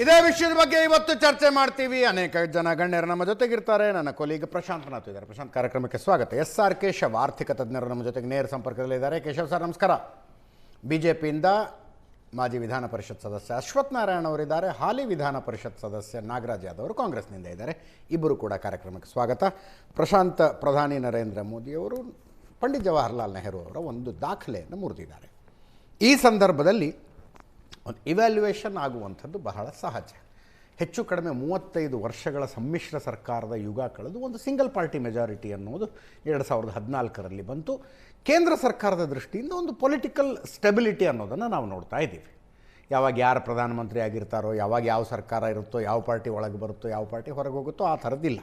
ಇದೇ ವಿಷಯದ ಬಗ್ಗೆ ಇವತ್ತು ಚರ್ಚೆ ಮಾಡ್ತೀವಿ. ಅನೇಕ ಜನ ಗಣ್ಯರು ನಮ್ಮ ಜೊತೆಗಿರ್ತಾರೆ. ನನ್ನ ಕೊಲೀಗ್ ಪ್ರಶಾಂತ್ ನಾಥ್ ಇದ್ದಾರೆ. ಪ್ರಶಾಂತ್, ಕಾರ್ಯಕ್ರಮಕ್ಕೆ ಸ್ವಾಗತ. SR ಕೇಶವ್ ಆರ್ಥಿಕ ತಜ್ಞರು ನಮ್ಮ ಜೊತೆಗೆ ನೇರ ಸಂಪರ್ಕದಲ್ಲಿದ್ದಾರೆ. ಕೇಶವ್ ಸರ್ ನಮಸ್ಕಾರ. BJPಯಿಂದ ಮಾಜಿ ವಿಧಾನ ಪರಿಷತ್ ಸದಸ್ಯ ಅಶ್ವಥ್ ನಾರಾಯಣ್ ಅವರಿದ್ದಾರೆ. ಹಾಲಿ ವಿಧಾನ ಪರಿಷತ್ ಸದಸ್ಯ ನಾಗರಾಜ್ ಯಾದವ್ ಅವರು ಕಾಂಗ್ರೆಸ್ನಿಂದ ಇದ್ದಾರೆ. ಇಬ್ಬರು ಕೂಡ ಕಾರ್ಯಕ್ರಮಕ್ಕೆ ಸ್ವಾಗತ. ಪ್ರಶಾಂತ್, ಪ್ರಧಾನಿ ನರೇಂದ್ರ ಮೋದಿಯವರು ಪಂಡಿತ್ ಜವಾಹರ್ಲಾಲ್ ನೆಹರು ಅವರ ಒಂದು ದಾಖಲೆಯನ್ನು ಮುರಿದಿದ್ದಾರೆ. ಈ ಸಂದರ್ಭದಲ್ಲಿ ಒಂದು ಇವ್ಯಾಲ್ಯುಯೇಷನ್ ಆಗುವಂಥದ್ದು ಬಹಳ ಸಹಜ. ಹೆಚ್ಚು ಕಡಿಮೆ 35 ವರ್ಷಗಳ ಸಮ್ಮಿಶ್ರ ಸರ್ಕಾರದ ಯುಗ ಕಳೆದು ಒಂದು ಸಿಂಗಲ್ ಪಾರ್ಟಿ ಮೆಜಾರಿಟಿ ಅನ್ನೋದು 2014ರಲ್ಲಿ ಬಂತು. ಕೇಂದ್ರ ಸರ್ಕಾರದ ದೃಷ್ಟಿಯಿಂದ ಒಂದು ಪೊಲಿಟಿಕಲ್ ಸ್ಟೆಬಿಲಿಟಿ ಅನ್ನೋದನ್ನು ನಾವು ನೋಡ್ತಾ ಇದ್ದೀವಿ. ಯಾವಾಗ ಯಾರು ಪ್ರಧಾನಮಂತ್ರಿ ಆಗಿರ್ತಾರೋ, ಯಾವಾಗ ಯಾವ ಸರ್ಕಾರ ಇರುತ್ತೋ, ಯಾವ ಪಾರ್ಟಿ ಒಳಗೆ ಬರುತ್ತೋ, ಯಾವ ಪಾರ್ಟಿ ಹೊರಗೆ ಹೋಗುತ್ತೋ, ಆ ಥರದ್ದಿಲ್ಲ.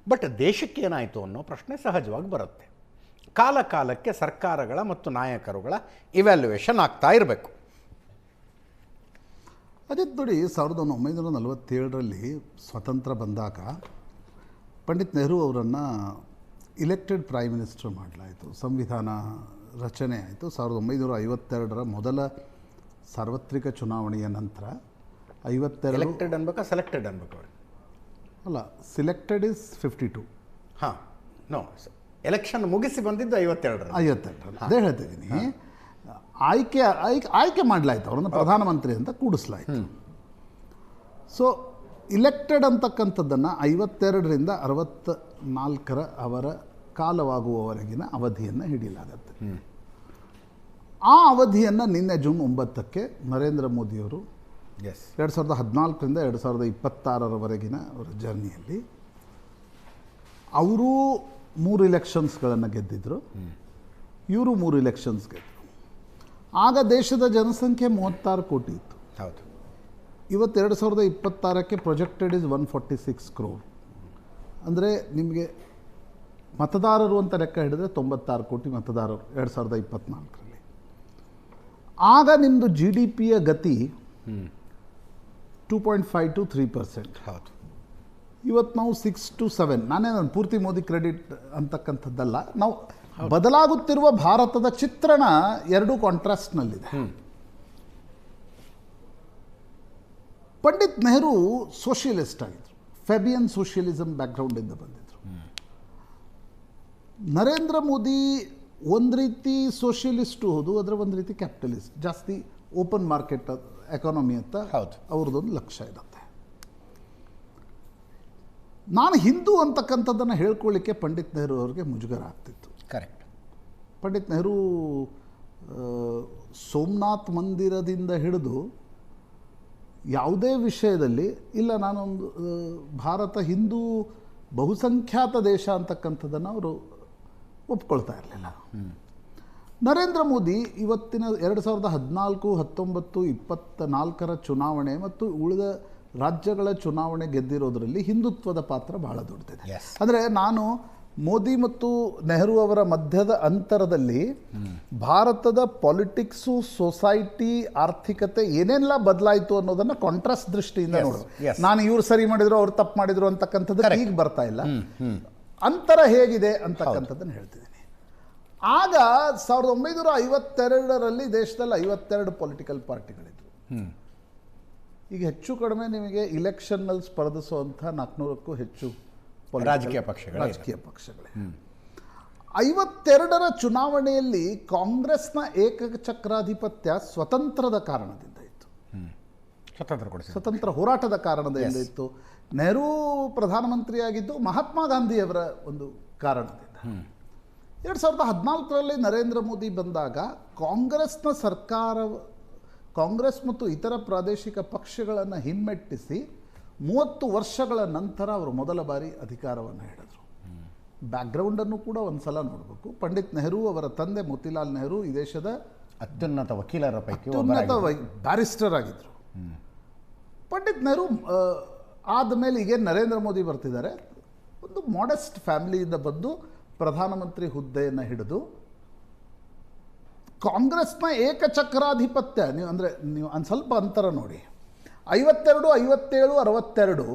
ಬಟ್ ದೇಶಕ್ಕೆ ಏನಾಯಿತು ಅನ್ನೋ ಪ್ರಶ್ನೆ ಸಹಜವಾಗಿ ಬರುತ್ತೆ. ಕಾಲ ಕಾಲಕ್ಕೆ ಸರ್ಕಾರಗಳ ಮತ್ತು ನಾಯಕರುಗಳ ಇವ್ಯಾಲ್ಯುಯೇಷನ್ ಆಗ್ತಾ ಇರಬೇಕು. ಅದೇ ನೋಡಿ, 1947ರಲ್ಲಿ ಸ್ವತಂತ್ರ ಬಂದಾಗ ಪಂಡಿತ್ ನೆಹರು ಅವರನ್ನು ಇಲೆಕ್ಟೆಡ್ ಪ್ರೈಮ್ ಮಿನಿಸ್ಟರ್ ಮಾಡಲಾಯಿತು. ಸಂವಿಧಾನ ರಚನೆ ಆಯಿತು. 1952ರ ಮೊದಲ ಸಾರ್ವತ್ರಿಕ ಚುನಾವಣೆಯ ನಂತರ 52 ಎಲೆಕ್ಟೆಡ್ ಅನ್ಬೇಕಾ ಸೆಲೆಕ್ಟೆಡ್ ಅನ್ಬೇಕು? ಅಲ್ಲ, ಸಿಲೆಕ್ಟೆಡ್ ಇಸ್ 52. ಹಾಂ, ನೋ, ಎಲೆಕ್ಷನ್ ಮುಗಿಸಿ ಬಂದಿದ್ದು 52ರಲ್ಲಿ. ಅದೇ ಹೇಳ್ತಿದ್ದೀನಿ. ಆಯ್ಕೆ ಮಾಡಲಾಯ್ತು, ಅವರನ್ನು ಪ್ರಧಾನಮಂತ್ರಿ ಅಂತ ಕೂಡಿಸ್ಲಾಯ್ತು. ಸೊ ಇಲೆಕ್ಟೆಡ್ ಅಂತಕ್ಕಂಥದ್ದನ್ನು 52ರಿಂದ 64ರ ಅವರ ಕಾಲವಾಗುವವರೆಗಿನ ಅವಧಿಯನ್ನು ಹಿಡಿಯಲಾಗತ್ತೆ. ಆ ಅವಧಿಯನ್ನು ನಿನ್ನೆ ಜೂನ್ 9ಕ್ಕೆ ನರೇಂದ್ರ ಮೋದಿಯವರು 2014ರಿಂದ 2026ರವರೆಗಿನ ಅವರ ಜರ್ನಿಯಲ್ಲಿ ಅವರು 3 ಇಲೆಕ್ಷನ್ಸ್ಗಳನ್ನು ಗೆದ್ದಿದ್ರು, ಇವರು 3 ಇಲೆಕ್ಷನ್ಸ್ ಗೆದ್ದರು. ಆಗ ದೇಶದ ಜನಸಂಖ್ಯೆ 36 ಕೋಟಿ ಇತ್ತು. ಹೌದು. ಇವತ್ತು 2026ಕ್ಕೆ ಪ್ರೊಜೆಕ್ಟೆಡ್ ಇಸ್ 146 crore. ಅಂದರೆ ನಿಮಗೆ ಮತದಾರರು ಅಂತ ಲೆಕ್ಕ ಹಿಡಿದ್ರೆ 96 ಕೋಟಿ ಮತದಾರರು 2024ರಲ್ಲಿ. ಆಗ ನಿಮ್ಮದು GDPಯ ಗತಿ 2.5 to 3%. ಹೌದು. ಇವತ್ತು ನಾವು 6 to 7. ನಾನು ಪೂರ್ತಿ ಮೋದಿ ಕ್ರೆಡಿಟ್ ಅಂತಕ್ಕಂಥದ್ದಲ್ಲ, ನಾವು ಬದಲಾಗುತ್ತಿರುವ ಭಾರತದ ಚಿತ್ರಣ ಎರಡೂ ಕಾಂಟ್ರಾಸ್ಟ್ನಲ್ಲಿದೆ. ಪಂಡಿತ್ ನೆಹರು ಸೋಷಿಯಲಿಸ್ಟ್ ಆಗಿದ್ರು, ಫೆಬಿಯನ್ ಸೋಷಿಯಲಿಸಮ್ ಬ್ಯಾಕ್ಗ್ರೌಂಡಿಂದ ಬಂದಿದ್ರು. ನರೇಂದ್ರ ಮೋದಿ ಒಂದು ರೀತಿ ಸೋಷಿಯಲಿಸ್ಟು ಹೌದು, ಅದರ ಒಂದು ರೀತಿ ಕ್ಯಾಪಿಟಲಿಸ್ಟ್, ಜಾಸ್ತಿ ಓಪನ್ ಮಾರ್ಕೆಟ್ ಎಕಾನಮಿ ಅಂತ ಅವ್ರದ್ದೊಂದು ಲಕ್ಷ್ಯ ಇರುತ್ತೆ. ನಾನು ಹಿಂದೂ ಅಂತಕ್ಕಂಥದ್ದನ್ನು ಹೇಳ್ಕೊಳ್ಳಿಕ್ಕೆ ಪಂಡಿತ್ ನೆಹರು ಅವ್ರಿಗೆ ಮುಜುಗರ ಆಗ್ತಿತ್ತು. ಕರೆಕ್ಟ್. ಪಂಡಿತ್ ನೆಹರು ಸೋಮನಾಥ್ ಮಂದಿರದಿಂದ ಹಿಡಿದು ಯಾವುದೇ ವಿಷಯದಲ್ಲಿ ಇಲ್ಲ, ನಾನೊಂದು ಭಾರತ ಹಿಂದೂ ಬಹುಸಂಖ್ಯಾತ ದೇಶ ಅಂತಕ್ಕಂಥದ್ದನ್ನು ಅವರು ಒಪ್ಕೊಳ್ತಾ ಇರಲಿಲ್ಲ. ನರೇಂದ್ರ ಮೋದಿ ಇವತ್ತಿನ 2014, 19, 24ರ ಚುನಾವಣೆ ಮತ್ತು ಉಳಿದ ರಾಜ್ಯಗಳ ಚುನಾವಣೆ ಗೆದ್ದಿರೋದ್ರಲ್ಲಿ ಹಿಂದುತ್ವದ ಪಾತ್ರ ಬಹಳ ದೊಡ್ಡದಿದೆ. ಅಂದರೆ ನಾನು ಮೋದಿ ಮತ್ತು ನೆಹರು ಅವರ ಮಧ್ಯದ ಅಂತರದಲ್ಲಿ ಭಾರತದ ಪಾಲಿಟಿಕ್ಸು, ಸೊಸೈಟಿ, ಆರ್ಥಿಕತೆ ಏನೆಲ್ಲ ಬದಲಾಯಿತು ಅನ್ನೋದನ್ನು ಕಾಂಟ್ರಾಸ್ಟ್ ದೃಷ್ಟಿಯಿಂದ ನೋಡೋದು. ನಾನು ಇವ್ರು ಸರಿ ಮಾಡಿದ್ರು, ಅವ್ರು ತಪ್ಪು ಮಾಡಿದ್ರು ಅಂತಕ್ಕಂಥದ್ದು ಈಗ ಬರ್ತಾ ಇಲ್ಲ. ಅಂತರ ಹೇಗಿದೆ ಅಂತಕ್ಕಂಥದ್ದನ್ನು ಹೇಳ್ತಿದ್ದೀನಿ. ಆಗ 1952ರಲ್ಲಿ ದೇಶದಲ್ಲಿ 52 ಪೊಲಿಟಿಕಲ್ ಪಾರ್ಟಿಗಳಿದ್ವು. ಈಗ ಹೆಚ್ಚು ಕಡಿಮೆ ನಿಮಗೆ ಇಲೆಕ್ಷನ್ನಲ್ಲಿ ಸ್ಪರ್ಧಿಸುವಂಥ 400ಕ್ಕೂ ಹೆಚ್ಚು ರಾಜಕೀಯ ಪಕ್ಷಗಳೇ. 52ರ ಚುನಾವಣೆಯಲ್ಲಿ ಕಾಂಗ್ರೆಸ್ನ ಏಕಚಕ್ರಾಧಿಪತ್ಯ ಸ್ವತಂತ್ರದ ಕಾರಣದಿಂದ ಇತ್ತು, ಸ್ವತಂತ್ರ ಹೋರಾಟದ ಕಾರಣದಿಂದ ಇತ್ತು. ನೆಹರು ಪ್ರಧಾನಮಂತ್ರಿಯಾಗಿದ್ದು ಮಹಾತ್ಮ ಗಾಂಧಿಯವರ ಒಂದು ಕಾರಣದಿಂದ. 2014ರಲ್ಲಿ ನರೇಂದ್ರ ಮೋದಿ ಬಂದಾಗ ಕಾಂಗ್ರೆಸ್ನ ಸರ್ಕಾರ, ಕಾಂಗ್ರೆಸ್ ಮತ್ತು ಇತರ ಪ್ರಾದೇಶಿಕ ಪಕ್ಷಗಳನ್ನು ಹಿಮ್ಮೆಟ್ಟಿಸಿ 30 ವರ್ಷಗಳ ನಂತರ ಅವರು ಮೊದಲ ಬಾರಿ ಅಧಿಕಾರವನ್ನು ಹಿಡಿದರು. ಬ್ಯಾಕ್ಗ್ರೌಂಡನ್ನು ಕೂಡ ಒಂದು ಸಲ ನೋಡಬೇಕು. ಪಂಡಿತ್ ನೆಹರು ಅವರ ತಂದೆ ಮೋತಿಲಾಲ್ ನೆಹರು ಈ ದೇಶದ ಅತ್ಯುನ್ನತ ವಕೀಲರ ಪೈಕಿ ಬ್ಯಾರಿಸ್ಟರ್ ಆಗಿದ್ದರು. ಪಂಡಿತ್ ನೆಹರು ಆದಮೇಲೆ ಈಗ ನರೇಂದ್ರ ಮೋದಿ ಬರ್ತಿದ್ದಾರೆ, ಒಂದು ಮಾಡೆಸ್ಟ್ ಫ್ಯಾಮಿಲಿಯಿಂದ ಬಂದು ಪ್ರಧಾನಮಂತ್ರಿ ಹುದ್ದೆಯನ್ನು ಹಿಡಿದು ಕಾಂಗ್ರೆಸ್ನ ಏಕಚಕ್ರಾಧಿಪತ್ಯ, ನೀವು ಒಂದು ಸ್ವಲ್ಪ ಅಂತರ ನೋಡಿ, 52, 57, 62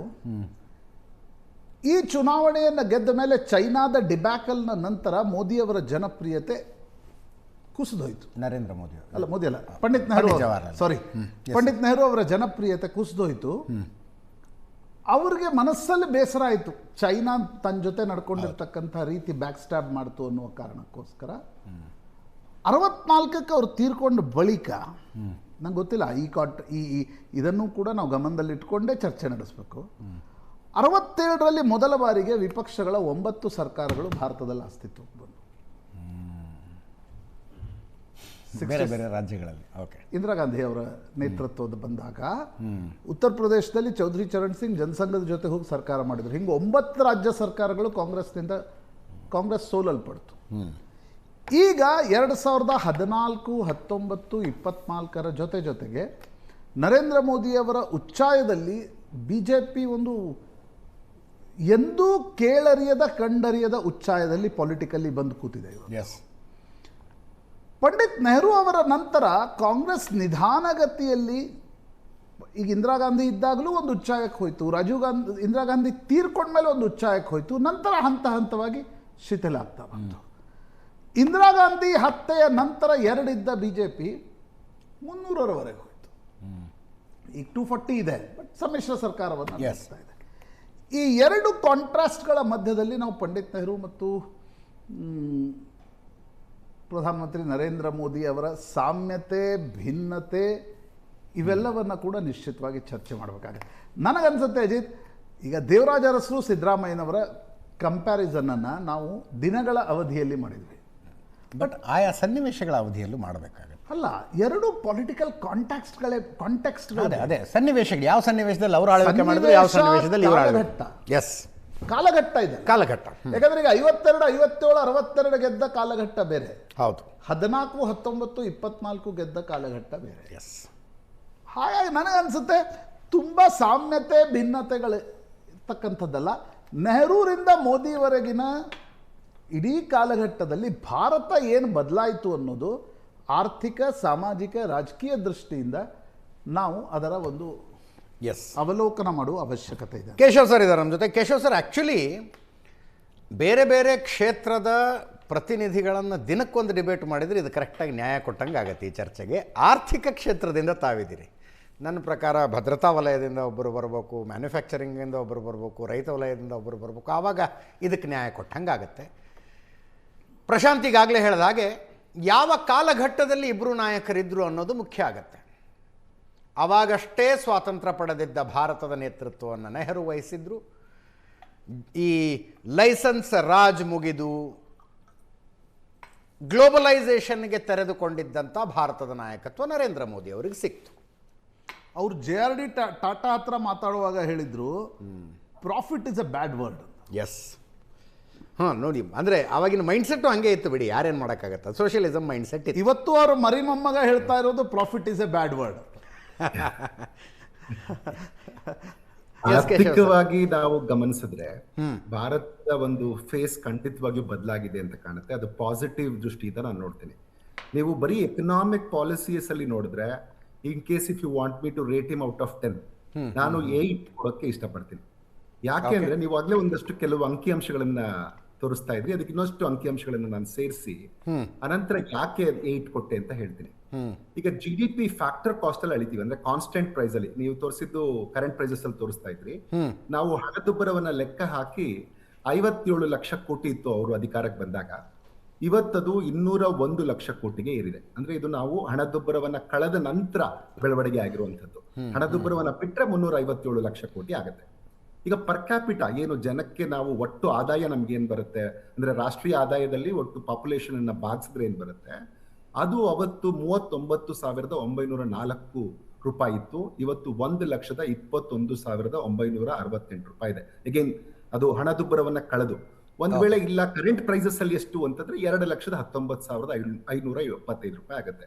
ಈ ಚುನಾವಣೆಯನ್ನು ಗೆದ್ದ ಮೇಲೆ ಚೈನಾದ ಡಿಬ್ಯಾಕಲ್ನ ನಂತರ ಮೋದಿಯವರ ಜನಪ್ರಿಯತೆ ಕುಸಿದೋಯ್ತು. ನರೇಂದ್ರ ಮೋದಿ ಅಲ್ಲ, ಮೋದಿ ಅಲ್ಲ, ಪಂಡಿತ್ ನೆಹರು, ಜವಾಹರ್ಲಾಲ್. ಸಾರಿ, ಪಂಡಿತ್ ನೆಹರು ಅವರ ಜನಪ್ರಿಯತೆ ಕುಸಿದೋಯ್ತು. ಅವ್ರಿಗೆ ಮನಸ್ಸಲ್ಲಿ ಬೇಸರ ಆಯಿತು, ಚೈನಾ ತನ್ನ ಜೊತೆ ನಡ್ಕೊಂಡಿರ್ತಕ್ಕಂಥ ರೀತಿ ಬ್ಯಾಕ್ ಸ್ಟ್ಯಾಬ್ ಮಾಡ್ತು ಅನ್ನುವ ಕಾರಣಕ್ಕೋಸ್ಕರ 64ಕ್ಕೆ ಅವ್ರು ತೀರ್ಕೊಂಡ ಬಳಿಕ ನಂಗೆ ಗೊತ್ತಿಲ್ಲ, ಇದನ್ನು ಕೂಡ ನಾವು ಗಮನದಲ್ಲಿ ಇಟ್ಕೊಂಡೇ ಚರ್ಚೆ ನಡೆಸಬೇಕು. 67ರಲ್ಲಿ ಮೊದಲ ಬಾರಿಗೆ ವಿಪಕ್ಷಗಳ 9 ಸರ್ಕಾರಗಳು ಭಾರತದಲ್ಲಿ ಅಸ್ತಿತ್ವಕ್ಕೆ ಬಂತು, ಬೇರೆ ಬೇರೆ ರಾಜ್ಯಗಳಲ್ಲಿ. ಓಕೆ, ಇಂದಿರಾ ಗಾಂಧಿ ಅವರ ನೇತೃತ್ವದ ಬಂದಾಗ ಉತ್ತರ ಪ್ರದೇಶದಲ್ಲಿ ಚೌಧರಿ ಚರಣ್ ಸಿಂಗ್ ಜನಸಂಘದ ಜೊತೆ ಹೋಗಿ ಸರ್ಕಾರ ಮಾಡಿದ್ರು. ಹಿಂಗೆ 9 ರಾಜ್ಯ ಸರ್ಕಾರಗಳು ಕಾಂಗ್ರೆಸ್ ಸೋಲಲ್ಪಡ್ತು. ಈಗ 2014, 19, 24ರ ಜೊತೆಗೆ ನರೇಂದ್ರ ಮೋದಿಯವರ ಉಚ್ಚಾಯದಲ್ಲಿ BJP ಒಂದು ಎಂದೂ ಕೇಳರಿಯದ ಕಂಡರಿಯದ ಉಚ್ಚಾಯದಲ್ಲಿ ಪೊಲಿಟಿಕಲಿ ಬಂದು ಕೂತಿದೆ. ಎಸ್, ಪಂಡಿತ್ ನೆಹರು ಅವರ ನಂತರ ಕಾಂಗ್ರೆಸ್ ನಿಧಾನಗತಿಯಲ್ಲಿ, ಈಗ ಇಂದಿರಾ ಗಾಂಧಿ ಇದ್ದಾಗಲೂ ಒಂದು ಉಚ್ಚಾಯಕ್ಕೆ ಹೋಯಿತು, ಇಂದಿರಾ ಗಾಂಧಿ ತೀರ್ಕೊಂಡ್ಮೇಲೆ ಒಂದು ಉಚ್ಚಾಯಕ್ಕೆ ಹೋಯಿತು, ನಂತರ ಹಂತವಾಗಿ ಶಿಥಿಲ ಆಗ್ತಾ ಬಂತು. ಇಂದಿರಾ ಗಾಂಧಿ ಹತ್ಯೆಯ ನಂತರ 2 ಇದ್ದ BJP 300ರವರೆಗೆ ಹೋಯಿತು. ಈಗ 240 ಇದೆ, ಬಟ್ ಸಮ್ಮಿಶ್ರ ಸರ್ಕಾರವನ್ನು ನಡೆಸ್ತಾ ಇದೆ. ಈ 2 ಕಾಂಟ್ರಾಸ್ಟ್ಗಳ ಮಧ್ಯದಲ್ಲಿ ನಾವು ಪಂಡಿತ್ ನೆಹರು ಮತ್ತು ಪ್ರಧಾನಮಂತ್ರಿ ನರೇಂದ್ರ ಮೋದಿ ಅವರ ಸಾಮ್ಯತೆ, ಭಿನ್ನತೆ ಇವೆಲ್ಲವನ್ನು ಕೂಡ ನಿಶ್ಚಿತವಾಗಿ ಚರ್ಚೆ ಮಾಡಬೇಕಾಗುತ್ತೆ. ನನಗನ್ಸುತ್ತೆ ಅಜಿತ್, ಈಗ ದೇವರಾಜ ಅರಸರು ಸಿದ್ದರಾಮಯ್ಯನವರ ಕಂಪ್ಯಾರಿಸನನ್ನು ನಾವು ದಿನಗಳ ಅವಧಿಯಲ್ಲಿ ಮಾಡಿದ್ವಿ, ಬಟ್ ಆಯಾ ಸನ್ನಿವೇಶಗಳ ಅವಧಿಯಲ್ಲೂ ಮಾಡಬೇಕಾಗುತ್ತೆ. ಅಲ್ಲ, 2 ಪೊಲಿಟಿಕಲ್ ಕಾಂಟೆಕ್ಸ್ಟ್ಗಳು. ಅದೇ ಸನ್ನಿವೇಶಗಳು, ಯಾವ ಸನ್ನಿವೇಶದಲ್ಲಿ ಅವರು ಆಳ್ವಿಕೆ ಮಾಡಿದ್ರು, ಯಾವ ಸನ್ನಿವೇಶದಲ್ಲಿ ಇವರು ಆಳ್ವಿಕೆ. ಎಸ್, ಕಾಲಘಟ್ಟ ಇದೆ, ಕಾಲಘಟ್ಟ. ಯಾಕಂದ್ರೆ ಈಗ 52, 57, 62 ಗೆದ್ದ ಕಾಲಘಟ್ಟ ಬೇರೆ, ಹೌದು. 14, 19, 24 ಗೆದ್ದ ಕಾಲಘಟ್ಟ ಬೇರೆ. ಎಸ್, ಹಾಗಾಗಿ ನನಗನ್ಸುತ್ತೆ ತುಂಬ ಸಾಮ್ಯತೆ, ಭಿನ್ನತೆಗಳು ಇರ್ತಕ್ಕಂಥದ್ದಲ್ಲ. ನೆಹರೂರಿಂದ ಮೋದಿವರೆಗಿನ ಇಡೀ ಕಾಲಘಟ್ಟದಲ್ಲಿ ಭಾರತ ಏನು ಬದಲಾಯಿತು ಅನ್ನೋದು ಆರ್ಥಿಕ, ಸಾಮಾಜಿಕ, ರಾಜಕೀಯ ದೃಷ್ಟಿಯಿಂದ ನಾವು ಅದರ ಒಂದು ಅವಲೋಕನ ಮಾಡುವ ಅವಶ್ಯಕತೆ ಇದೆ. ಕೇಶವ್ ಸರ್ ಇದ್ದಾರೆ ನಮ್ಮ ಜೊತೆ. ಕೇಶವ್ ಸರ್, ಆ್ಯಕ್ಚುಲಿ ಬೇರೆ ಬೇರೆ ಕ್ಷೇತ್ರದ ಪ್ರತಿನಿಧಿಗಳನ್ನು ದಿನಕ್ಕೊಂದು ಡಿಬೇಟ್ ಮಾಡಿದರೆ ಇದು ಕರೆಕ್ಟಾಗಿ ನ್ಯಾಯ ಕೊಟ್ಟಂಗೆ ಆಗುತ್ತೆ ಈ ಚರ್ಚೆಗೆ. ಆರ್ಥಿಕ ಕ್ಷೇತ್ರದಿಂದ ತಾವಿದ್ದೀರಿ. ನನ್ನ ಪ್ರಕಾರ ಭದ್ರತಾ ವಲಯದಿಂದ ಒಬ್ಬರು ಬರಬೇಕು, ಮ್ಯಾನುಫ್ಯಾಕ್ಚರಿಂಗಿಂದ ಒಬ್ಬರು ಬರಬೇಕು, ರೈತ ವಲಯದಿಂದ ಒಬ್ಬರು ಬರಬೇಕು, ಆವಾಗ ಇದಕ್ಕೆ ನ್ಯಾಯ ಕೊಟ್ಟಂಗೆ ಆಗುತ್ತೆ. ಪ್ರಶಾಂತ್ ಈಗಾಗಲೇ ಹೇಳಿದ ಹಾಗೆ ಯಾವ ಕಾಲಘಟ್ಟದಲ್ಲಿ ಇಬ್ಬರು ನಾಯಕರಿದ್ದರು ಅನ್ನೋದು ಮುಖ್ಯ ಆಗುತ್ತೆ. ಆವಾಗಷ್ಟೇ ಸ್ವಾತಂತ್ರ್ಯ ಪಡೆದಿದ್ದ ಭಾರತದ ನೇತೃತ್ವವನ್ನು ನೆಹರು ವಹಿಸಿದ್ರು. ಈ ಲೈಸೆನ್ಸ್ ರಾಜ್ ಮುಗಿದು ಗ್ಲೋಬಲೈಸೇಷನ್ಗೆ ತೆರೆದುಕೊಂಡಿದ್ದಂಥ ಭಾರತದ ನಾಯಕತ್ವ ನರೇಂದ್ರ ಮೋದಿ ಅವರಿಗೆ ಸಿಕ್ತು. ಅವರು JRD ಟಾಟಾ ಹತ್ರ ಮಾತಾಡುವಾಗ ಹೇಳಿದ್ರು, profit is a bad word. Yes, ಹಾಂ, ನೋಡಿ, ಅಂದರೆ ಆವಾಗಿನ ಮೈಂಡ್ಸೆಟ್ಟು ಹಾಗೆ ಇತ್ತು ಬಿಡಿ, ಯಾರೇನು ಮಾಡೋಕ್ಕಾಗತ್ತೆ, ಸೋಷಿಯಲಿಸಮ್ ಮೈಂಡ್ಸೆಟ್ ಇತ್ತು. ಇವತ್ತು ಅವರು ಮರಿಮೊಮ್ಮಗ ಹೇಳ್ತಾ ಇರೋದು profit is a bad word. ಆರ್ಥಿಕವಾಗಿ ನಾವು ಗಮನಿಸಿದ್ರೆ ಭಾರತದ ಒಂದು ಫೇಸ್ ಖಂಡಿತವಾಗಿಯೂ ಬದಲಾಗಿದೆ ಅಂತ ಕಾಣುತ್ತೆ. ಅದು ಪಾಸಿಟಿವ್ ದೃಷ್ಟಿಯಿಂದ ನಾನು ನೋಡ್ತೀನಿ. ನೀವು ಬರೀ ಎಕನಾಮಿಕ್ ಪಾಲಿಸೀಸ್ ಅಲ್ಲಿ ನೋಡಿದ್ರೆ, in case if you want me to rate him out of 10, ನಾನು 8 ಕೊಡೋಕ್ಕೆ ಇಷ್ಟಪಡ್ತೀನಿ. ಯಾಕೆ ಅಂದ್ರೆ ನೀವು ಆಗ್ಲೇ ಒಂದಷ್ಟು ಕೆಲವು ಅಂಕಿಅಂಶಗಳನ್ನ ತೋರಿಸ್ತಾ ಇದ್ರಿ, ಅದಕ್ಕೆ ಇನ್ನಷ್ಟು ಅಂಕಿಅಂಶಗಳನ್ನು ನಾನು ಸೇರಿಸಿ ಅನಂತರ ಯಾಕೆ 8 ಕೊಟ್ಟೆ ಅಂತ ಹೇಳ್ತೀನಿ. ಈಗ GDP ಫ್ಯಾಕ್ಟರ್ ಕಾಸ್ಟ್ ಅಲ್ಲಿ ಅಳಿತೀವಿ, ಅಂದ್ರೆ ಕಾನ್ಸ್ಟೆಂಟ್ ಪ್ರೈಸ್ ಅಲ್ಲಿ. ನೀವು ತೋರಿಸಿದ್ದು ಕರೆಂಟ್ ಪ್ರೈಸಸ್ ಅಲ್ಲಿ ತೋರಿಸ್ತಾ ಇದ್ರಿ. ನಾವು ಹಣದುಬ್ಬರವನ್ನ ಲೆಕ್ಕ ಹಾಕಿ 57 ಲಕ್ಷ ಕೋಟಿ ಇತ್ತು ಅವರು ಅಧಿಕಾರಕ್ಕೆ ಬಂದಾಗ. ಇವತ್ತದು 201 ಲಕ್ಷ ಕೋಟಿಗೆ ಏರಿದೆ. ಅಂದ್ರೆ ಇದು ನಾವು ಹಣದುಬ್ಬರವನ್ನ ಕಳೆದ ನಂತರ ಬೆಳವಣಿಗೆ ಆಗಿರುವಂತದ್ದು. ಹಣದುಬ್ಬರವನ್ನ ಬಿಟ್ರೆ 357 ಲಕ್ಷ ಕೋಟಿ ಆಗುತ್ತೆ. ಈಗ ಪರ್ ಕ್ಯಾಪಿಟ ಏನು ಜನಕ್ಕೆ ನಾವು ಒಟ್ಟು ಆದಾಯ ನಮ್ಗೆ ಏನ್ ಬರುತ್ತೆ ಅಂದ್ರೆ ರಾಷ್ಟ್ರೀಯ ಆದಾಯದಲ್ಲಿ ಒಟ್ಟು ಪಾಪ್ಯುಲೇಷನ್ ಅನ್ನ ಭಾಗಿಸಿದ್ರೆ ಏನ್ ಬರುತ್ತೆ, ಅದು ಅವತ್ತು 39,904 ರೂಪಾಯಿ ಇತ್ತು. ಇವತ್ತು 1,21,968 ರೂಪಾಯಿ ಇದೆ. ಅಗೇನ್ ಅದು ಹಣದುಬ್ಬರವನ್ನ ಕಳೆದು. ಒಂದ್ ವೇಳೆ ಇಲ್ಲ ಕರೆಂಟ್ ಪ್ರೈಸಸ್ ಅಲ್ಲಿ ಎಷ್ಟು ಅಂತಂದ್ರೆ 2,19,575 ರೂಪಾಯಿ ಆಗುತ್ತೆ.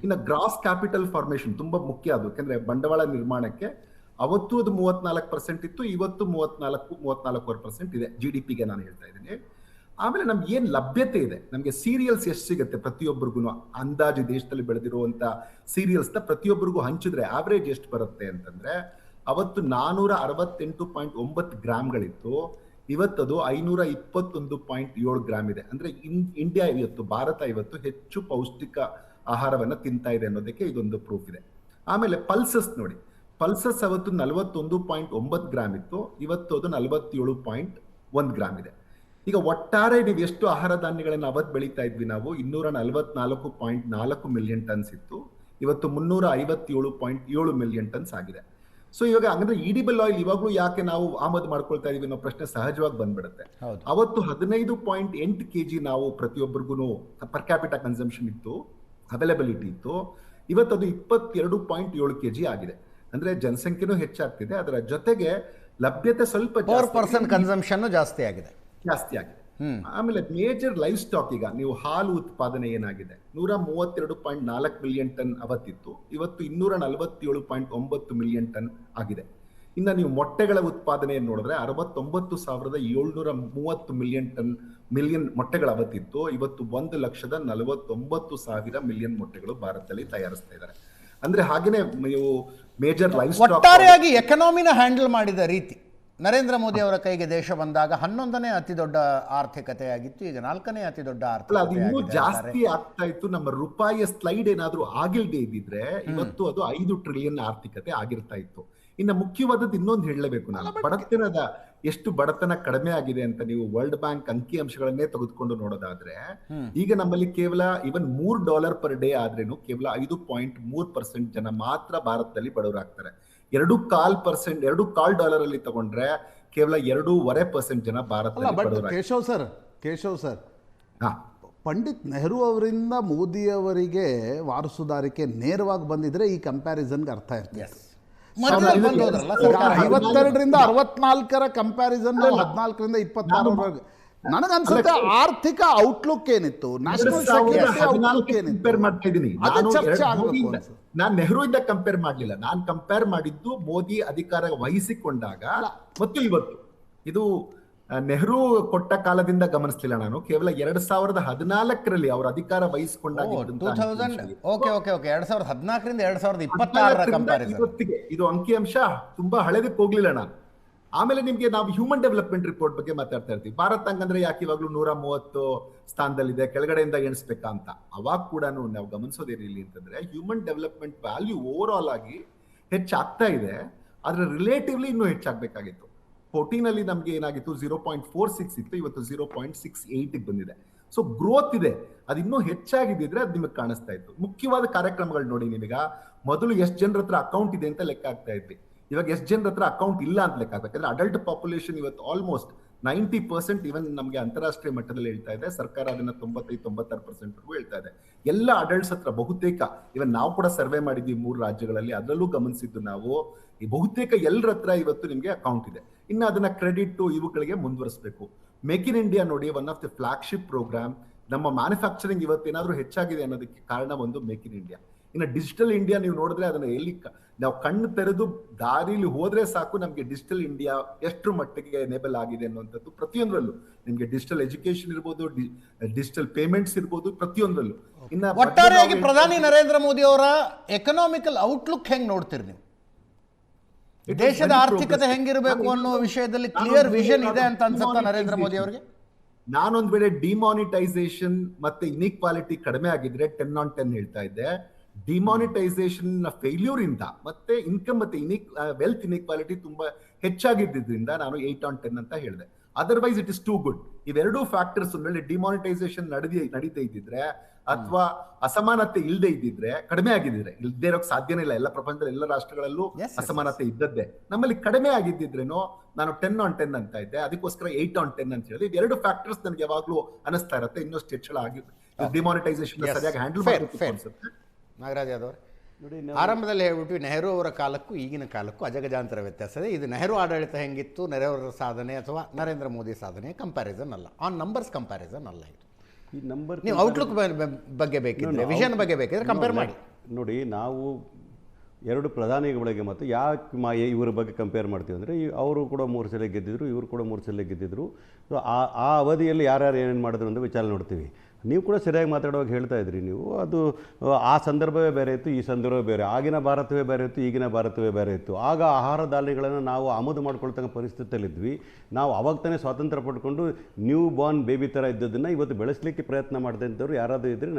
ಇನ್ನು ಗ್ರಾಸ್ ಕ್ಯಾಪಿಟಲ್ ಫಾರ್ಮೇಶನ್ ತುಂಬಾ ಮುಖ್ಯ ಅದು, ಯಾಕಂದ್ರೆ ಬಂಡವಾಳ ನಿರ್ಮಾಣಕ್ಕೆ ಅವತ್ತು ಅದು 34% ಇತ್ತು, ಇವತ್ತು 34.4% ಇದೆ GDPಗೆ ನಾನು ಹೇಳ್ತಾ ಇದ್ದೀನಿ. ಆಮೇಲೆ ನಮ್ಗೆ ಏನ್ ಲಭ್ಯತೆ ಇದೆ, ನಮ್ಗೆ ಸೀರಿಯಲ್ಸ್ ಎಷ್ಟು ಸಿಗುತ್ತೆ ಪ್ರತಿಯೊಬ್ಬರಿಗೂ ಅಂದಾಜು ದೇಶದಲ್ಲಿ ಬೆಳೆದಿರುವಂತ ಸೀರಿಯಲ್ಸ್ ನ ಪ್ರತಿಯೊಬ್ಬರಿಗೂ ಹಂಚಿದ್ರೆ ಆವರೇಜ್ ಎಷ್ಟು ಬರುತ್ತೆ ಅಂತಂದ್ರೆ, ಅವತ್ತು 468.9 ಗ್ರಾಮ್ಗಳಿತ್ತು, ಇವತ್ತದು 521.7 ಗ್ರಾಮ್ ಇದೆ. ಅಂದ್ರೆ ಇಂಡಿಯಾ ಇವತ್ತು, ಭಾರತ ಇವತ್ತು ಹೆಚ್ಚು ಪೌಷ್ಟಿಕ ಆಹಾರವನ್ನ ತಿಂತಾ ಇದೆ ಅನ್ನೋದಕ್ಕೆ ಇದೊಂದು ಪ್ರೂಫ್ ಇದೆ. ಆಮೇಲೆ ಪಲ್ಸಸ್ ನೋಡಿ, ಪಲ್ಸಸ್ ಅವತ್ತು 41.9 ಗ್ರಾಮ್ ಇತ್ತು, ಇವತ್ತು ಅದು 47.1 ಗ್ರಾಮ್ ಇದೆ. ಈಗ ಒಟ್ಟಾರೆ ನೀವು ಎಷ್ಟು ಆಹಾರ ಧಾನ್ಯಗಳನ್ನು ಅವತ್ತು ಬೆಳೀತಾ ಇದ್ವಿ ನಾವು, 244.4 ಮಿಲಿಯನ್ ಟನ್ಸ್ ಇತ್ತು, ಇವತ್ತು 357.7 ಮಿಲಿಯನ್ ಟನ್ಸ್ ಆಗಿದೆ. ಸೊ ಇವಾಗ ಹಂಗಂದ್ರೆ ಈಡಿಬಲ್ ಆಯಿಲ್ ಇವಾಗಲೂ ಯಾಕೆ ನಾವು ಆಮದು ಮಾಡ್ಕೊಳ್ತಾ ಇದೀವಿ ಅನ್ನೋ ಪ್ರಶ್ನೆ ಸಹಜವಾಗಿ ಬಂದ್ಬಿಡುತ್ತೆ. ಅವತ್ತು 15.8 kg ನಾವು ಪ್ರತಿಯೊಬ್ಬರಿಗೂ ಪರ್ ಕ್ಯಾಪಿಟಾ ಕನ್ಸಂಪ್ಷನ್ ಇತ್ತು, ಅವೈಲಬಿಲಿಟಿ ಇತ್ತು. ಇವತ್ತದು 22.7 kg ಆಗಿದೆ. ಅಂದ್ರೆ ಜನಸಂಖ್ಯೆನೂ ಹೆಚ್ಚಾಗ್ತಿದೆ, ಅದರ ಜೊತೆಗೆ ಲಭ್ಯತೆ ಸ್ವಲ್ಪ ಕನ್ಸಂಪ್ಷನ್ ಜಾಸ್ತಿ ಆಗಿದೆ. ಆಮೇಲೆ ಮೇಜರ್ ಲೈಫ್ ಸ್ಟಾಕ್, ಈಗ ನೀವು ಹಾಲು ಉತ್ಪಾದನೆ ಏನಾಗಿದೆ, 132.4 ಮಿಲಿಯನ್ ಟನ್ ಅವತ್ತಿತ್ತು, ಇವತ್ತು 247.9 ಮಿಲಿಯನ್ ಟನ್ ಆಗಿದೆ. ಇನ್ನು ನೀವು ಮೊಟ್ಟೆಗಳ ಉತ್ಪಾದನೆಯನ್ನು ನೋಡಿದ್ರೆ 69,730 ಮಿಲಿಯನ್ ಮೊಟ್ಟೆಗಳು ಅವತ್ತಿತ್ತು, ಇವತ್ತು 1,49,000 ಮಿಲಿಯನ್ ಮೊಟ್ಟೆಗಳು ಭಾರತದಲ್ಲಿ ತಯಾರಿಸ್ತಾ ಇದ್ದಾರೆ. ಅಂದ್ರೆ ಹಾಗೇನೆ ನೀವು ಮೇಜರ್ ಲೈಫ್ ಸ್ಟಾಕ್, ಒಟ್ಟಾರೆಯಾಗಿ ಎಕನಾಮಿನ ಹ್ಯಾಂಡಲ್ ಮಾಡಿದ ರೀತಿ ನರೇಂದ್ರ ಮೋದಿ ಅವರ ಕೈಗೆ ದೇಶ ಬಂದಾಗ 11ನೇ ಅತಿ ದೊಡ್ಡ ಆರ್ಥಿಕತೆಯಾಗಿತ್ತು, ಈಗ 4ನೇ ಅತಿ ದೊಡ್ಡ ಅದು ಇನ್ನೂ ಜಾಸ್ತಿ ಆಗ್ತಾ ಇತ್ತು. ನಮ್ಮ ರೂಪಾಯಿಯ ಸ್ಲೈಡ್ ಏನಾದ್ರೂ ಆಗಿಲ್ದೇ ಇದ್ದಿದ್ರೆ ಇವತ್ತು ಅದು 5 ಟ್ರಿಲಿಯನ್ ಆರ್ಥಿಕತೆ ಆಗಿರ್ತಾ ಇತ್ತು. ಇನ್ನು ಮುಖ್ಯವಾದದ್ದು ಇನ್ನೊಂದು ಹೇಳಲೇಬೇಕು ನಾನು, ಬಡತನದ ಎಷ್ಟು ಬಡತನ ಕಡಿಮೆ ಆಗಿದೆ ಅಂತ ನೀವು ವರ್ಲ್ಡ್ ಬ್ಯಾಂಕ್ ಅಂಕಿ ಅಂಶಗಳನ್ನೇ ತೆಗೆದುಕೊಂಡು ನೋಡೋದಾದ್ರೆ, ಈಗ ನಮ್ಮಲ್ಲಿ ಕೇವಲ ಇವನ್ $3 ಪರ್ ಡೇ ಆದ್ರೇನು ಕೇವಲ 5.3% ಜನ ಮಾತ್ರ ಭಾರತದಲ್ಲಿ ಬಡವರಾಗ್ತಾರೆ. $2.25 ಅಲ್ಲಿ ತಗೊಂಡ್ರೆ ಕೇವಲ 2.5% ಜನ ಭಾರತದಲ್ಲಿ. ಕೇಶವ್ ಸರ್, ಪಂಡಿತ್ ನೆಹರು ಅವರಿಂದ ಮೋದಿ ಅವರಿಗೆ ವಾರಸುದಾರಿಕೆ ನೇರವಾಗಿ ಬಂದಿದ್ರೆ ಈ ಕಂಪ್ಯಾರಿಸನ್ಗೆ ಅರ್ಥ ಇರ್ತದೆ. 52ರಿಂದ 64 ಕಂಪ್ಯಾರಿಸನ್ 14ರಿಂದ 26 ನನಗನ್ಸುತ್ತೆ ಆರ್ಥಿಕ ಔಟ್ಲುಕ್ ಏನಿತ್ತು, ನ್ಯಾಷನಲ್ ಸೆಕ್ಯೂರಿಟಿ ಔಟ್ಲುಕ್ ಏನಿತ್ತು, ನಾನು ನೆಹರು ಇಂದ ಕಂಪೇರ್ ಮಾಡಲಿಲ್ಲ, ನಾನು ಕಂಪೇರ್ ಮಾಡಿದ್ದು ಮೋದಿ ಅಧಿಕಾರ ವಹಿಸಿಕೊಂಡಾಗ ಮತ್ತು ಇವತ್ತು. ಇದು ನೆಹರು ಕೊಟ್ಟ ಕಾಲದಿಂದ ಗಮನಿಸಲಿಲ್ಲ ನಾನು, ಕೇವಲ 2014ರಲ್ಲಿ ಅವರು ಅಧಿಕಾರ ವಹಿಸಿಕೊಂಡಾಗ ಇದು ಅಂಕಿಅಂಶ ತುಂಬಾ ಹಳೆದಕ್ಕೆ ಹೋಗ್ಲಿಲ್ಲ ನಾನು. ಆಮೇಲೆ ನಿಮ್ಗೆ ನಾವು ಹ್ಯೂಮನ್ ಡೆವಲಪ್ಮೆಂಟ್ ರಿಪೋರ್ಟ್ ಬಗ್ಗೆ ಮಾತಾಡ್ತಾ ಇರ್ತೀವಿ. ಭಾರತ ಹಂಗಂದ್ರೆ ಯಾಕೆ ಇವಾಗಲೂ 130 ಸ್ಥಾನದಲ್ಲಿದೆ, ಕೆಳಗಡೆಯಿಂದ ಎಣಿಸ್ಬೇಕಾ ಅಂತ. ಅವಾಗ ಕೂಡ ನಾವು ಗಮನಿಸೋದೇನಿಲ್ಲ ಅಂತಂದ್ರೆ, human development value over all ಆಗಿ ಹೆಚ್ಚಾಗ್ತಾ ಇದೆ, ಆದ್ರೆ ರಿಲೇಟಿವ್ಲಿ ಇನ್ನೂ ಹೆಚ್ಚಾಗಬೇಕಾಗಿತ್ತು. 14ನಲ್ಲಿ ನಮ್ಗೆ ಏನಾಗಿತ್ತು, 0.46 ಇತ್ತು, ಇವತ್ತು 0.68 ಬಂದಿದೆ. ಸೊ ಗ್ರೋತ್ ಇದೆ, ಅದು ಇನ್ನೂ ಹೆಚ್ಚಾಗಿದ್ದಿದ್ರೆ ಅದು ನಿಮಗೆ ಕಾಣಿಸ್ತಾ ಇತ್ತು. ಮುಖ್ಯವಾದ ಕಾರ್ಯಕ್ರಮಗಳು ನೋಡಿ, ನಿಮಗ ಮೊದಲು ಎಷ್ಟು ಜನರ ಹತ್ರ ಅಕೌಂಟ್ ಇದೆ ಅಂತ ಲೆಕ್ಕ ಆಗ್ತಾ ಇದ್ವಿ, ಇವಾಗ ಎಷ್ಟು ಜನರ ಹತ್ರ ಅಕೌಂಟ್ ಇಲ್ಲ ಅಂತ ಲೆಕ್ಕ ಆಗ್ಬೇಕು. ಯಾಕಂದ್ರೆ ಅಡಲ್ಟ್ ಪಾಪ್ಯುಲೇಷನ್ ಇವತ್ತು ಆಲ್ಮೋಸ್ಟ್ 90% ಇವನ್ ನಮಗೆ ಅಂತಾರಾಷ್ಟ್ರೀಯ ಮಟ್ಟದಲ್ಲಿ ಹೇಳ್ತಾ ಇದೆ, ಸರ್ಕಾರ ಅದನ್ನ 95-96% ಹೇಳ್ತಾ ಇದೆ. ಎಲ್ಲ ಅಡಲ್ಟ್ಸ್ ಹತ್ರ ಬಹುತೇಕ, ಇವನ್ ನಾವು ಕೂಡ ಸರ್ವೆ ಮಾಡಿದ್ವಿ 3 ರಾಜ್ಯಗಳಲ್ಲಿ, ಅದರಲ್ಲೂ ಗಮನಿಸಿದ್ದು ನಾವು, ಈ ಬಹುತೇಕ ಎಲ್ಲರ ಹತ್ರ ಇವತ್ತು ನಿಮ್ಗೆ ಅಕೌಂಟ್ ಇದೆ. ಇನ್ನು ಅದನ್ನ ಕ್ರೆಡಿಟ್ ಇವುಗಳಿಗೆ ಮುಂದುವರಿಸಬೇಕು. ಮೇಕ್ ಇನ್ ಇಂಡಿಯಾ ನೋಡಿ, one of the flagship program. ನಮ್ಮ ಮ್ಯಾನುಫ್ಯಾಕ್ಚರಿಂಗ್ ಇವತ್ತೇನಾದ್ರೂ ಹೆಚ್ಚಾಗಿದೆ ಅನ್ನೋದಕ್ಕೆ ಕಾರಣ ಒಂದು ಮೇಕ್ ಇನ್ ಇಂಡಿಯಾ. ಇನ್ನು ಡಿಜಿಟಲ್ ಇಂಡಿಯಾ ನೀವು ನೋಡಿದ್ರೆ ಅದನ್ನ ಎಲ್ಲಿ ನಾವು ಕಣ್ಣು ತೆರೆದು ದಾರಿಲಿ ಹೋದ್ರೆ ಸಾಕು ನಮ್ಗೆ ಡಿಜಿಟಲ್ ಇಂಡಿಯಾ ಎಷ್ಟು ಮಟ್ಟಿಗೆ ಎನೇಬಲ್ ಆಗಿದೆ ಅನ್ನುವಂಥದ್ದು ಪ್ರತಿಯೊಂದರಲ್ಲೂ. ನಿಮ್ಗೆ ಡಿಜಿಟಲ್ ಎಜುಕೇಶನ್ ಇರ್ಬೋದು, ಡಿಜಿಟಲ್ ಪೇಮೆಂಟ್ಸ್ ಇರ್ಬೋದು, ಪ್ರತಿಯೊಂದರಲ್ಲೂ. ಇನ್ನು ಒಟ್ಟಾರೆಯಾಗಿ ಪ್ರಧಾನಿ ನರೇಂದ್ರ ಮೋದಿ ಅವರ ಎಕನಾಮಿಕಲ್ ಔಟ್ಲುಕ್ ಹೆಂಗ್ ನೋಡ್ತೀರಿ ನೀವು? ದೇಶದ ಆರ್ಥಿಕತೆ ಹೆಂಗಿರಬೇಕು ಅನ್ನೋ ವಿಷಯದಲ್ಲಿ ಕ್ಲಿಯರ್ ವಿಷನ್ ಇದೆ ಅಂತ ಅನ್ಸುತ್ತಾ ನರೇಂದ್ರ ಮೋದಿ ಅವರಿಗೆ? ನಾನೊಂದ್ ವೇಳೆ ಡಿಮಾನಿಟೈಸೇಷನ್ ಮತ್ತೆ ಇನ್ಇಕ್ವಾಲಿಟಿ ಕಡಿಮೆ ಆಗಿದ್ರೆ 10/10 ಹೇಳ್ತಾ ಇದ್ದೆ. ಡಿಮಾನಿಟೈಸೇಷನ್ ಫೇಲ್ಯೂರ್ ಇಂದ ಮತ್ತೆ ಇನ್ಕಮ್ ಮತ್ತೆ ವೆಲ್ತ್ ಇನ್ಇಕ್ವಾಲಿಟಿ ತುಂಬಾ ಹೆಚ್ಚಾಗಿದ್ದರಿಂದ ನಾನು 8/10 ಅಂತ ಹೇಳಿದೆ. Otherwise it is too good. ಇವೆರಡೂ ಫ್ಯಾಕ್ಟರ್ಸ್ ಮೇಲೆ ಡಿಮಾನಿಟೈಸೇಷನ್ ನಡೀತಾ ಇದ್ದಿದ್ರೆ ಅಥವಾ ಅಸಮಾನತೆ ಇಲ್ಲದೆ ಇದ್ದಿದ್ರೆ, ಕಡಿಮೆ ಆಗಿದ್ರೆ, ಇಲ್ಲದೆ ಇರೋಕ್ ಸಾಧ್ಯನೇ ಇಲ್ಲ. ಎಲ್ಲ ಪ್ರಪಂಚದ ಎಲ್ಲ ರಾಷ್ಟ್ರಗಳಲ್ಲೂ ಅಸಮಾನತೆ ಇದ್ದದ್ದೇ. ನಮ್ಮಲ್ಲಿ ಕಡಿಮೆ ಆಗಿದ್ದಿದ್ರೇನೋ ನಾನು 10/10 ಅಂತ ಇದ್ದೆ, ಅದಕ್ಕೋಸ್ಕರ 8/10 ಅಂತ ಹೇಳಿದೆ. ಇದೆರಡು ಫ್ಯಾಕ್ಟರ್ಸ್ ನನಗೆ ಯಾವಾಗ್ಲೂ ಅನಿಸ್ತಾ ಇರುತ್ತೆ, ಇನ್ನಷ್ಟು ಹೆಚ್ಚಳ ಆಗಿ ಡಿಮಾನಿಟೈಸೇಷನ್ ಸರಿಯಾಗಿ ಹ್ಯಾಂಡಲ್ ಮಾಡಬೇಕು ಅನ್ಸುತ್ತೆ. ನಾಗರಾಜ್ ಯಾದವ್ ನೋಡಿ, ಆರಂಭದಲ್ಲಿ ಹೇಳ್ಬಿಟ್ಟು ನೆಹರು ಅವರ ಕಾಲಕ್ಕೂ ಈಗಿನ ಕಾಲಕ್ಕೂ ಅಜಗಜಾಂತರ ವ್ಯತ್ಯಾಸ ಇದೆ. ಇದು ನೆಹರು ಆಡಳಿತ ಹೆಂಗಿತ್ತು, ನೆಹರು ಅವರ ಸಾಧನೆ ಅಥವಾ ನರೇಂದ್ರ ಮೋದಿ ಸಾಧನೆ ಕಂಪ್ಯಾರಿಸನ್ ಅಲ್ಲ, ಆನ್ ನಂಬರ್ಸ್ ಕಂಪ್ಯಾರಿಸನ್ ಅಲ್ಲ. ಇದು ಈ ನಂಬರ್ ನೀವು ಔಟ್ಲುಕ್ ಬಗ್ಗೆ ಬೇಕಿದ್ರೆ, ವಿಷನ್ ಬಗ್ಗೆ ಬೇಕಿದ್ರೆ ಕಂಪೇರ್ ಮಾಡಿ ನೋಡಿ. ನಾವು ಎರಡು ಪ್ರಧಾನಿಗಳಿಗೆ ಮತ್ತು ಯಾಕೆ ಇವರ ಬಗ್ಗೆ ಕಂಪೇರ್ ಮಾಡ್ತೀವಿ ಅಂದರೆ, ಅವರು ಕೂಡ 3 ಸಲ ಗೆದ್ದಿದ್ರು, ಇವರು ಕೂಡ 3 ಸಲ ಗೆದ್ದಿದ್ರು. ಸೊ ಆ ಅವಧಿಯಲ್ಲಿ ಯಾರ್ಯಾರು ಏನೇನು ಮಾಡಿದ್ರು ಅಂತ ವಿಚಾರ ನೋಡ್ತೀವಿ. ನೀವು ಕೂಡ ಸರಿಯಾಗಿ ಮಾತಾಡುವಾಗ ಹೇಳ್ತಾ ಇದ್ರಿ ನೀವು, ಅದು ಆ ಸಂದರ್ಭವೇ ಬೇರೆ ಇತ್ತು, ಈ ಸಂದರ್ಭವೇ ಬೇರೆ, ಆಗಿನ ಭಾರತವೇ ಬೇರೆ ಇತ್ತು, ಈಗಿನ ಭಾರತವೇ ಬೇರೆ ಇತ್ತು. ಆಗ ಆಹಾರ ಧಾನ್ಯಗಳನ್ನು ನಾವು ಆಮದು ಮಾಡ್ಕೊಳ್ತಕ್ಕ ಪರಿಸ್ಥಿತಿಯಲ್ಲಿದ್ವಿ. ನಾವು ಅವಾಗ ತಾನೇ ಸ್ವಾತಂತ್ರ್ಯ ಪಡ್ಕೊಂಡು ನ್ಯೂ ಬಾರ್ನ್ ಬೇಬಿ ಥರ ಇದ್ದದನ್ನು ಇವತ್ತು ಬೆಳೆಸಲಿಕ್ಕೆ ಪ್ರಯತ್ನ ಮಾಡಿದಂಥವ್ರು ಯಾರಾದರೂ ಇದ್ದರೆ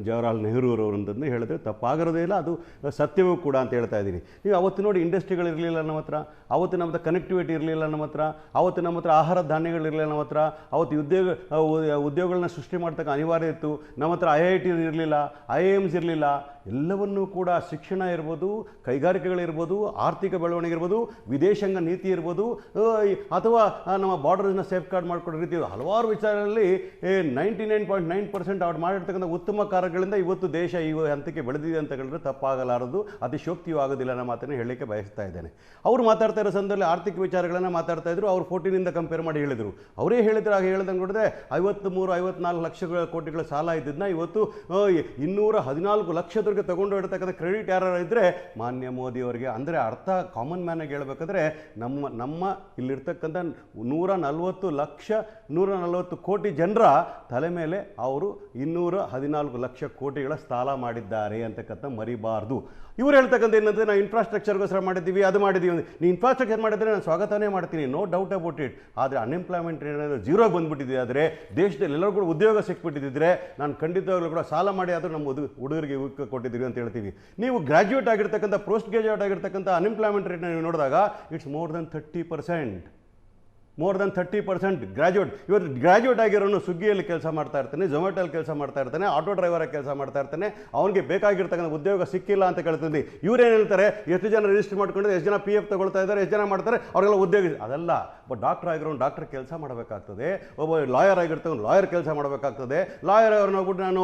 ಜವಾಹರ್ಲಾಲ್ ನೆಹರೂರವರಂತಂದು ಹೇಳಿದ್ರೆ ತಪ್ಪಾಗಿರೋದೇ ಇಲ್ಲ, ಅದು ಸತ್ಯವೂ ಕೂಡ ಅಂತ ಹೇಳ್ತಾ ಇದ್ದೀನಿ. ನೀವು ಅವತ್ತು ನೋಡಿ ಇಂಡಸ್ಟ್ರಿಗಳಿರಲಿಲ್ಲ ನಮ್ಮ ಹತ್ರ, ಅವತ್ತು ನಮ್ಮ ಹತ್ರ ಕನೆಕ್ಟಿವಿಟಿ ಇರಲಿಲ್ಲ ನಮ್ಮ ಹತ್ರ, ಅವತ್ತು ನಮ್ಮ ಹತ್ರ ಆಹಾರ ಧಾನ್ಯಗಳಿರಲಿಲ್ಲ ನಮ್ಮ ಹತ್ರ, ಅವತ್ತು ಉದ್ಯೋಗಗಳನ್ನ ಸೃಷ್ಟಿ ಮಾಡ್ತಕ್ಕ ಅನಿವಾರ್ಯ ಇತ್ತು. ನಮ್ಮ ಹತ್ರ IIT ಇರಲಿಲ್ಲ, IIMs ಇರಲಿಲ್ಲ. ಎಲ್ಲವನ್ನೂ ಕೂಡ ಶಿಕ್ಷಣ ಇರ್ಬೋದು, ಕೈಗಾರಿಕೆಗಳಿರ್ಬೋದು, ಆರ್ಥಿಕ ಬೆಳವಣಿಗೆ ಇರ್ಬೋದು, ವಿದೇಶಾಂಗ ನೀತಿ ಇರ್ಬೋದು, ಅಥವಾ ನಮ್ಮ ಬಾರ್ಡರ್ಸ್ನ ಸೇಫ್ ಗಾರ್ಡ್ ಮಾಡ್ಕೊಳ್ಳೋ ರೀತಿ ಹಲವಾರು ವಿಚಾರಗಳಲ್ಲಿ 99.9% ಅವ್ರು ಮಾಡಿರ್ತಕ್ಕಂಥ ಉತ್ತಮ ಕಾರ್ಯಗಳಿಂದ ಇವತ್ತು ದೇಶ ಈ ಹಂತಕ್ಕೆ ಬೆಳೆದಿದೆ ಅಂತ ಹೇಳಿದ್ರೆ ತಪ್ಪಾಗಲಾರದು, ಅತಿಶೋಕ್ತಿಯೂ ಆಗೋದಿಲ್ಲ ಅನ್ನೋ ಮಾತನ್ನು ಹೇಳಲಿಕ್ಕೆ ಬಯಸ್ತಾ ಇದ್ದೇನೆ. ಅವರು ಮಾತಾಡ್ತಾ ಇರೋ ಸಂದರ್ಭದಲ್ಲಿ ಆರ್ಥಿಕ ವಿಚಾರಗಳನ್ನು ಮಾತಾಡ್ತಾ ಇದ್ರು. ಅವ್ರು 14 ಕಂಪೇರ್ ಮಾಡಿ ಹೇಳಿದರು. ಅವರೇ ಹೇಳಿದ್ರು, ಆಗ ಹೇಳ್ದಂಗೆ ನೋಡಿದ್ರೆ 53-54 ಲಕ್ಷ ಕೋಟಿಗಳ ಸಾಲ ಇದ್ದದನ್ನ ಇವತ್ತು 214 ಲಕ್ಷದವರೆಗೆ ತಗೊಂಡು ಇಡ್ತಕ್ಕಂಥ ಕ್ರೆಡಿಟ್ ಯಾರು ಇದ್ದರೆ ಮಾನ್ಯ ಮೋದಿ ಅವರಿಗೆ. ಅಂದರೆ ಅರ್ಥ ಕಾಮನ್ ಮ್ಯಾನಾಗಿ ಹೇಳ್ಬೇಕಾದ್ರೆ ನಮ್ಮ ಇಲ್ಲಿರ್ತಕ್ಕಂಥ 140 ಕೋಟಿ ಜನರ ತಲೆ ಮೇಲೆ ಅವರು 214 ಲಕ್ಷ ಕೋಟಿಗಳ ಸಾಲ ಮಾಡಿದ್ದಾರೆ ಅಂತಕ್ಕಂಥ ಮರಿಬಾರ್ದು. ಇವ್ರು ಹೇಳ್ತಕ್ಕಂಥ ಏನಂದರೆ ನಾವು ಇನ್ಫ್ರಾಸ್ಟ್ರಕ್ಚರ್ಗೋಸ್ಕರ ಮಾಡಿದ್ದೀವಿ, ಅದು ಮಾಡಿದ್ದೀವಿ. ನೀವು ಇನ್ಫ್ರಾಸ್ಟ್ರಕ್ಚರ್ ಮಾಡಿದರೆ ನಾನು ಸ್ವಾಗತನೇ ಮಾಡ್ತೀನಿ, ನೋ ಡೌಟ್ ಅಬೌಟ್ ಇಟ್. ಆದರೆ ಅನ್ಎಂಪ್ಲಾಯ್ಮೆಂಟ್ ಏನಾದರೂ ಜೀರೋಗೆ ಬಂದುಬಿಟ್ಟಿದೆ, ಆದರೆ ದೇಶದಲ್ಲಿ ಎಲ್ಲರೂ ಕೂಡ ಉದ್ಯೋಗ ಸಿಕ್ಬಿಟ್ಟಿದ್ದರೆ ನಾನು ಖಂಡಿತವಾಗ್ಲೂ ಕೂಡ ಸಾಲ ಮಾಡಿ ಆದರೂ ನಮ್ಮ ಹುಡುಗರಿಗೆ ಕೊಟ್ಟಿದ್ದೀವಿ ಅಂತ ಹೇಳ್ತೀವಿ. ನೀವು ಗ್ರ್ಯಾಜುಯೇಟ್ ಆಗಿರ್ತಕ್ಕಂಥ, ಪೋಸ್ಟ್ ಗ್ರ್ಯಾಜುಯೇಟ್ ಆಗಿರ್ತಕ್ಕಂಥ ಅನ್ಎಂಪ್ಲಾಯ್ಮೆಂಟ್ ರೇಟ್ನ ನೀವು ನೋಡಿದಾಗ ಇಟ್ಸ್ ಮೋರ್ ದೆನ್ 30% ಗ್ರ್ಯಾಜುಯೇಟ್. ಇವತ್ತು ಗ್ರ್ಯಾಜುಯೇಟ್ ಆಗಿರೋನು ಸ್ವಿಗ್ಗಿಯಲ್ಲಿ ಕೆಲಸ ಮಾಡ್ತಾ ಇರ್ತಾನೆ, ಝೊಮ್ಯಾಟೋಲ್ಲಿ ಕೆಲಸ ಮಾಡ್ತಾ ಇರ್ತಾನೆ, ಆಟೋ ಡ್ರೈವರಾಗಿ ಕೆಲಸ ಮಾಡ್ತಾ ಇರ್ತಾನೆ, ಅವನಿಗೆ ಬೇಕಾಗಿರ್ತಕ್ಕಂಥ ಉದ್ಯೋಗ ಸಿಕ್ಕಿಲ್ಲ ಅಂತ ಕೇಳ್ತೀನಿ. ಇವ್ರೇನು ಹೇಳ್ತಾರೆ, ಎಷ್ಟು ಜನ ರಿಜಿಸ್ಟರ್ ಮಾಡ್ಕೊಂಡಿದ್ದಾರೆ, ಎಷ್ಟು ಜನ PF ತಗೊಳ್ತಾ ಇದ್ದಾರೆ, ಎಷ್ಟು ಜನ ಮಾಡ್ತಾರೆ, ಅವರೆಲ್ಲ ಉದ್ಯೋಗ. ಅದಲ್ಲ, ಒಬ್ಬ ಡಾಕ್ಟರ್ ಆಗಿರೋನು ಡಾಕ್ಟರ್ ಕೆಲಸ ಮಾಡಬೇಕಾಗ್ತದೆ, ಒಬ್ಬ ಲಾಯರ್ ಆಗಿರ್ತಕ್ಕಂಥ ಲಾಯರ್ ಕೆಲಸ ಮಾಡಬೇಕಾಗ್ತದೆ. ಲಾಯರ್ ಅವ್ರನ್ನ ಹೋಗ್ಬಿಟ್ಟು ನಾನು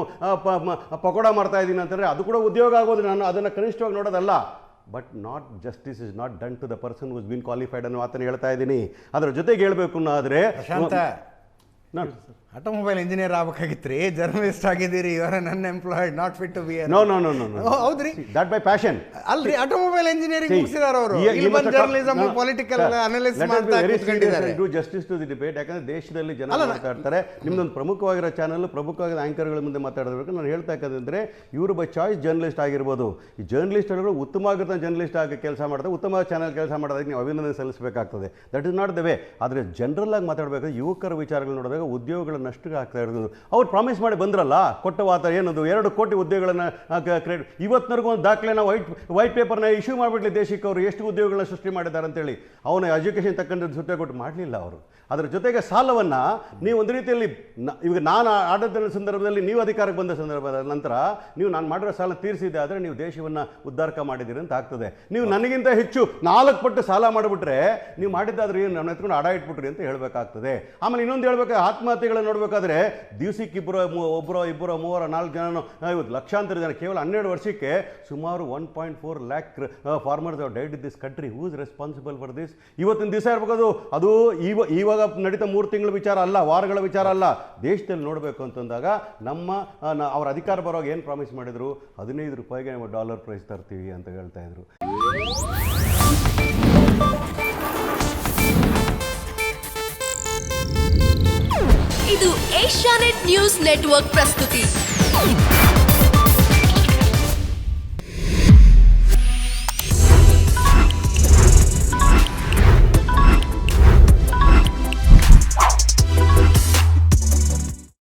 ಪಕೋಡ ಮಾಡ್ತಾ ಇದ್ದೀನಿ ಅಂತಂದರೆ ಅದು ಕೂಡ ಉದ್ಯೋಗ ಆಗೋದು. ನಾನು ಅದನ್ನು ಕನಿಷ್ಠವಾಗಿ ನೋಡೋದಲ್ಲ. But not justice is not done to the person who's been qualified ಅನ್ನೋ ಮಾತನ್ನು ಹೇಳ್ತಾ ಇದ್ದೀನಿ. ಅದರ ಜೊತೆಗೆ ಹೇಳಬೇಕು ಆದರೆ ಆಟೋಮೊಬೈಲ್ ಇಂಜಿನಿಯರ್ ಆಗಬೇಕಾಗಿತ್ತು ರೀ, ಜರ್ನಲಿಸ್ಟ್ ಆಗಿದ್ದೀರಿ, you are un unemployed, not fit to be. No ಹೌದ್ರಿ, ದಟ್ ಬೈ ಪ್ಯಾಷನ್. ಅಲ್ರಿ, ಆಟೋಮೊಬೈಲ್ ಇಂಜಿನಿಯರಿಂಗ್ ಮುಗಿಸಿದಾರೆ ಅವರು, ಜರ್ನಲಿಸಮ್ ಪೊಲಿಟಿಕಲ್ ಅನಾಲಿಸಿಸ್ ಮಾಡ್ತಾ ಕೂತ್ಕೊಂಡಿದ್ದಾರೆ. Do justice to the debate. ಯಾಕಂದ್ರೆ ದೇಶದಲ್ಲಿ ಜನ ಮಾತಾಡ್ತಾರೆ, ನಿಮ್ದೊಂದು ಪ್ರಮುಖವಾಗಿರೋ ಚಾನಲ್, ಪ್ರಮುಖವಾಗಿರೋ ಆಂಕರ್ಗಳ ಮುಂದೆ ಮಾತಾಡಬೇಕು. ನಾನು ಹೇಳ್ತಾ ಯಾಕಂದ್ರೆ ಇವರು ಬೈ ಚಾಯ್ಸ್ ಜರ್ನಲಿಸ್ಟ್ ಆಗಿರ್ಬೋದು. ಈ ಜರ್ನಲಿಸ್ಟ್ಗಳು ಉತ್ತಮವಾಗಿರೋ ಜರ್ನಲಿಸ್ಟ್ ಆಗಿ ಕೆಲಸ ಮಾಡ್ತಾರೆ, ಉತ್ತಮ ಚಾನಲ್ ಕೆಲಸ ಮಾಡೋದಕ್ಕೆ ನೀವು ಅಭಿನಂದನೆ ಸಲ್ಲಿಸಬೇಕಾಗ್ತದೆ. That is not the way. ಆದರೆ ಜನರಲ್ ಆಗಿ ಮಾತಾಡಬೇಕಾದ್ರೆ ಯುವಕರ ವಿಚಾರಗಳು ನೋಡಿದಾಗ ಉದ್ಯೋಗಗಳ ನಷ್ಟು ಆಗ್ತಾ ಇರೋದು. ಅವ್ರು ಪ್ರಾಮಿಸ್ ಮಾಡಿ ಬಂದ್ರಲ್ಲ, ಕೊಟ್ಟ ವಾತ ಏನದು 2 ಕೋಟಿ ಉದ್ಯೋಗಗಳನ್ನು ಕ್ರಿಯೇಟ್. ಇವತ್ತಿನವರೆಗೂ ಒಂದು ದಾಖಲೆನ ವೈಟ್ ಪೇಪರ್ನ ಇಶ್ಯೂ ಮಾಡಿಬಿಡ್ಲಿ ದೇಶಕ್ಕೆ ಅವರು ಎಷ್ಟು ಉದ್ಯೋಗಗಳನ್ನ ಸೃಷ್ಟಿ ಮಾಡಿದ್ದಾರೆ ಅಂತೇಳಿ. ಅವನ ಎಜುಕೇಷನ್ ತಕ್ಕಂಥ ಸುತ್ತ ಕೊಟ್ಟು ಮಾಡಲಿಲ್ಲ ಅವರು. ಅದರ ಜೊತೆಗೆ ಸಾಲವನ್ನು ನೀವು ಒಂದು ರೀತಿಯಲ್ಲಿ ಇವಾಗ ನಾನು ಆಡಳಿತ ಸಂದರ್ಭದಲ್ಲಿ, ನೀವು ಅಧಿಕಾರಕ್ಕೆ ಬಂದ ಸಂದರ್ಭದ ನಂತರ ನೀವು ನಾನು ಮಾಡಿರೋ ಸಾಲ ತೀರಿಸಿದ್ದೆ ಆದರೆ ನೀವು ದೇಶವನ್ನು ಉದ್ಧಾರಕ ಮಾಡಿದ್ದೀರಿ ಅಂತ ಆಗ್ತದೆ. ನೀವು ನನಗಿಂತ ಹೆಚ್ಚು 4 ಪಟ್ಟು ಸಾಲ ಮಾಡಿಬಿಟ್ರೆ ನೀವು ಮಾಡಿದ್ದಾದ್ರೆ ಏನು ನನ್ನ ಎತ್ಕೊಂಡು ಅಡ ಇಟ್ಬಿಟ್ರಿ ಅಂತ ಹೇಳಬೇಕಾಗ್ತದೆ. ಆಮೇಲೆ ಇನ್ನೊಂದು ಹೇಳ್ಬೇಕು, ಆತ್ಮಹತ್ಯೆಗಳನ್ನು ನೋಡಬೇಕಾದ್ರೆ ದಿವಸಕ್ಕೆ ಒಬ್ಬರು 2 4 ಜನ, ಇವತ್ತು ಲಕ್ಷಾಂತರ ಜನ, ಕೇವಲ 12 ವರ್ಷಕ್ಕೆ ಸುಮಾರು 1.4 lakh farmers have died in this country. Who is responsible for this? ಇವತ್ತಿನ ದಿವಸ ಇರಬೇಕು ಅದು ಇವಾಗ ನಡೀತಾ 3 ತಿಂಗಳ ವಿಚಾರ ಅಲ್ಲ, ವಾರಗಳ ವಿಚಾರ ಅಲ್ಲ. ದೇಶದಲ್ಲಿ ನೋಡಬೇಕು ಅಂತಂದಾಗ ಅವರ ಅಧಿಕಾರ ಬರುವಾಗ ಏನು ಪ್ರಾಮಿಸ್ ಮಾಡಿದ್ರು, 15 ರೂಪಾಯಿಗೆ ನಾವು ಡಾಲರ್ ಪ್ರೈಸ್ ತರ್ತೀವಿ ಅಂತ ಹೇಳ್ತಾ ಇದ್ರು. ಇದು ಏಷ್ಯಾನೆಟ್ ನ್ಯೂಸ್ ನೆಟ್ವರ್ಕ್ ಪ್ರಸ್ತುತಿ.